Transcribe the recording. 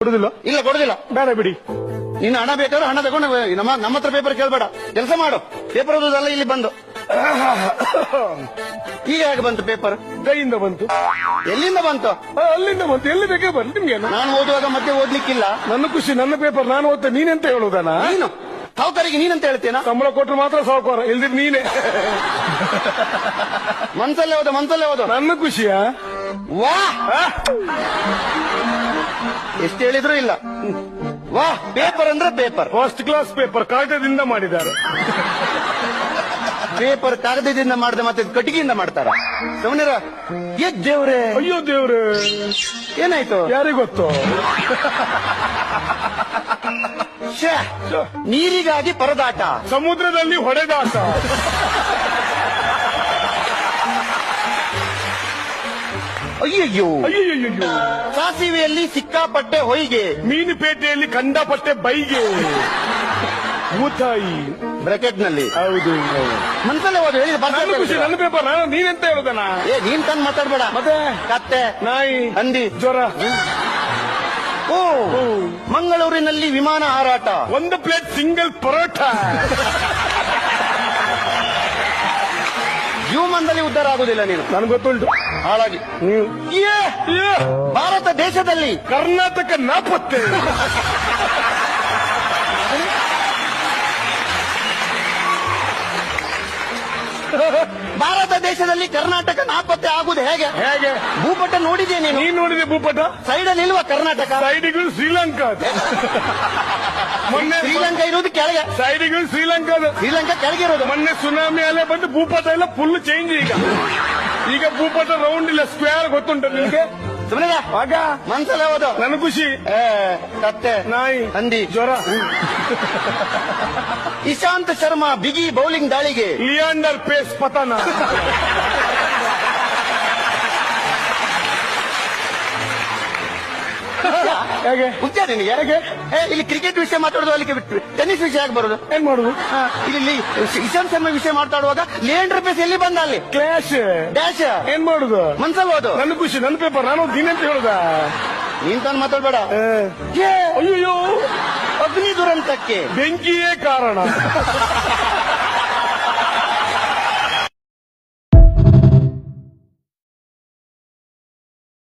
ಕೊಡುದಿಲ್ಲ. ಇಲ್ಲ ಕೊಡುದಿಲ್ಲ. ಬೇಡ ಬಿಡಿ. ನೀನು ಹಣ ಬೇಕಾದ್ರೆ ಹಣ ತಗೊಂಡು ನಮ್ಮ ಹತ್ರ ಪೇಪರ್ ಕೇಳ್ಬೇಡ. ಕೆಲಸ ಮಾಡು. ಪೇಪರ್ ಓದೋದಲ್ಲ ಇಲ್ಲಿ ಬಂದು. ಈಗ ಹೇಗೆ ಬಂತು ಪೇಪರ್? ಕೈಯಿಂದ ಬಂತು. ಎಲ್ಲಿಂದ ಬಂತು? ಅಲ್ಲಿಂದ ಬಂತು. ಎಲ್ಲಿ ಬೇಕೇ ಬರ್ಲಿ ನಿಮ್ಗೆ. ನಾನು ಓದುವಾಗ ಮತ್ತೆ ಓದ್ಲಿಕ್ಕಿಲ್ಲ. ನನ್ನ ಖುಷಿ, ನನ್ನ ಪೇಪರ್ ನಾನು ಓದ್ತೆ. ನೀನೆಂತ ಹೇಳುವುದಾನ? ನೀನು ಸಾವುಕಾರಿಗೆ ನೀನಂತ ಹೇಳ್ತೇನಾ? ಸಂಬಳ ಕೊಟ್ಟರು ಮಾತ್ರ ಸಾವುಕಾರ, ಇಲ್ದಿರ್ ನೀನೆ. ಮನ್ಸಲ್ಲೇ ಓದು. ನನ್ನ ಖುಷಿಯಾ? ವಾ ಎಷ್ಟು ಹೇಳಿದ್ರು ಇಲ್ಲ. ವಾ ಪೇಪರ್ ಅಂದ್ರೆ ಪೇಪರ್, ಫಸ್ಟ್ ಕ್ಲಾಸ್ ಪೇಪರ್, ಕಾಗದದಿಂದ ಮಾಡಿದ್ದಾರೆ. ಪೇಪರ್ ಕಾಗದದಿಂದ ಮಾಡದೆ ಮತ್ತೆ ಕಟ್ಟಿಗೆಯಿಂದ ಮಾಡ್ತಾರ. ಸುಮ್ಮನಿರ. ದೇವ್ರೆ, ಅಯ್ಯೋ ದೇವ್ರೆ, ಏನಾಯ್ತು ಯಾರಿಗ ಗೊತ್ತು? ನೀರಿಗಾಗಿ ಪರದಾಟ, ಸಮುದ್ರದಲ್ಲಿ ಹೊಡೆದಾಟ. ಅಯ್ಯಯ್ಯೋ, ಅಯ್ಯಯ್ಯೋ, ಸಾಸಿವೆಯಲ್ಲಿ ಸಿಕ್ಕಾಪಟ್ಟೆ ಹೊಯ್ಗೆ, ಮೀನುಪೇಟೆಯಲ್ಲಿ ಕಂಡಪಟ್ಟೆ ಬೈಗೆ, ಭೂತಾಯಿ ಬ್ರಾಕೆಟ್ ನಲ್ಲಿ. ಹೌದು. ಮನ್ಸಲ್ಲೇ ಓದು. ಹೇಳಿ ನನ್ನ ಖುಷಿ, ನನ್ನ ಪೇಪರ್ ನಾನು. ನೀನೆಂತ ಹೇಳುದನ? ನೀನ್ ತಂದು ಮಾತಾಡ್ಬೇಡ. ಮತ್ತೆ ಕತ್ತೆ, ನಾಯಿ, ಹಂದಿ, ಜ್ವರ. ಓ ಮಂಗಳೂರಿನಲ್ಲಿ ವಿಮಾನ ಹಾರಾಟ, 1 ಪ್ಲೇಟ್ ಸಿಂಗಲ್ ಪರೋಟ. ಜೀವಮಾನದಲ್ಲಿ ಉದ್ಧಾರ ಆಗುದಿಲ್ಲ ನೀನು. ನನ್ಗೆ ಗೊತ್ತುಂಟು. ಹಾಳಾಗಿ ನೀವು ಭಾರತ ದೇಶದಲ್ಲಿ ಕರ್ನಾಟಕ ನಾಪತ್ತೆ. ಭಾರತ ದೇಶದಲ್ಲಿ ಕರ್ನಾಟಕ ನಾಪತ್ತೆ ಆಗುದು ಹೇಗೆ? ಹೇಗೆ? ಭೂಪಟ ನೋಡಿದ್ಯಾ ನೀನು? ನೀನ್ ನೋಡಿದೆ ಭೂಪಟ? ಸೈಡಲ್ಲಿ ಇಲ್ವಾ ಕರ್ನಾಟಕ? ಸೈಡಿಗೂ ಶ್ರೀಲಂಕಾ. ಮೊನ್ನೆ ಶ್ರೀಲಂಕಾ ಇರೋದು ಕೆಳಗೆ, ಸೈಡಿಗೂ ಶ್ರೀಲಂಕಾದ. ಶ್ರೀಲಂಕಾ ಕೆಳಗೆ ಇರೋದು. ಮೊನ್ನೆ ಸುನಾಮಿ ಅಲ್ಲೇ ಬಂದು ಭೂಪಟ ಎಲ್ಲ ಫುಲ್ ಚೇಂಜ್. ಈಗ ಭೂಪಟ ರೌಂಡ್ ಇಲ್ಲ, ಸ್ಕ್ವೇರ್. ಗೊತ್ತುಂಟ ನಿಮ್ಗೆ? ಸುಮ್ಮನೆ ಆಗ ಮನ್ಸಲ್ಲೇ ಓದು. ನನ್ನ ಖುಷಿ. ಕತ್ತೆ, ನಾಯಿ, ಹಂದಿ, ಜ್ವರ. ಇಶಾಂತ್ ಶರ್ಮಾ ಬಿಗಿ ಬೌಲಿಂಗ್ ದಾಳಿಗೆ, ಲಿಯಾಂಡರ್ ಪೇಸ್ ಪತನ. ಹೇಗೆ ಹುಚ್ಚ ನಿನಗೆ? ಹೇಗೆ? ಇಲ್ಲಿ ಕ್ರಿಕೆಟ್ ವಿಷಯ ಮಾತಾಡೋದು, ಅಲ್ಲಿ ಟೆನ್ನಿಸ್ ವಿಷಯ ಯಾಕೆ ಬರೋದು? ಏನ್ ಮಾಡುದು? ಇಲ್ಲಿ ಇಶಾಂತ್ ಶರ್ಮಾ ವಿಷಯ ಮಾತಾಡುವಾಗ ಲಿಯಾಂಡರ್ ಪೇಸ್ ಎಲ್ಲಿ ಬಂದ? ಅಲ್ಲಿ ಕ್ಲಾಶ್ ಡ್ಯಾಶ್. ಏನ್ ಮಾಡುದು? ಮನ್ಸಲ್ಲಿ ಓದು. ನನ್ನ ಖುಷಿ, ನನ್ನ ಪೇಪರ್ ನಾನು. ನೀನೆಂತ ಹೇಳುದ? ನೀನ್ ತಾನು ಮಾತಾಡ್ಬೇಡ. ಅಯ್ಯೋ, ಅಗ್ನಿ ದುರಂತಕ್ಕೆ ಬೆಂಕಿಯೇ ಕಾರಣ.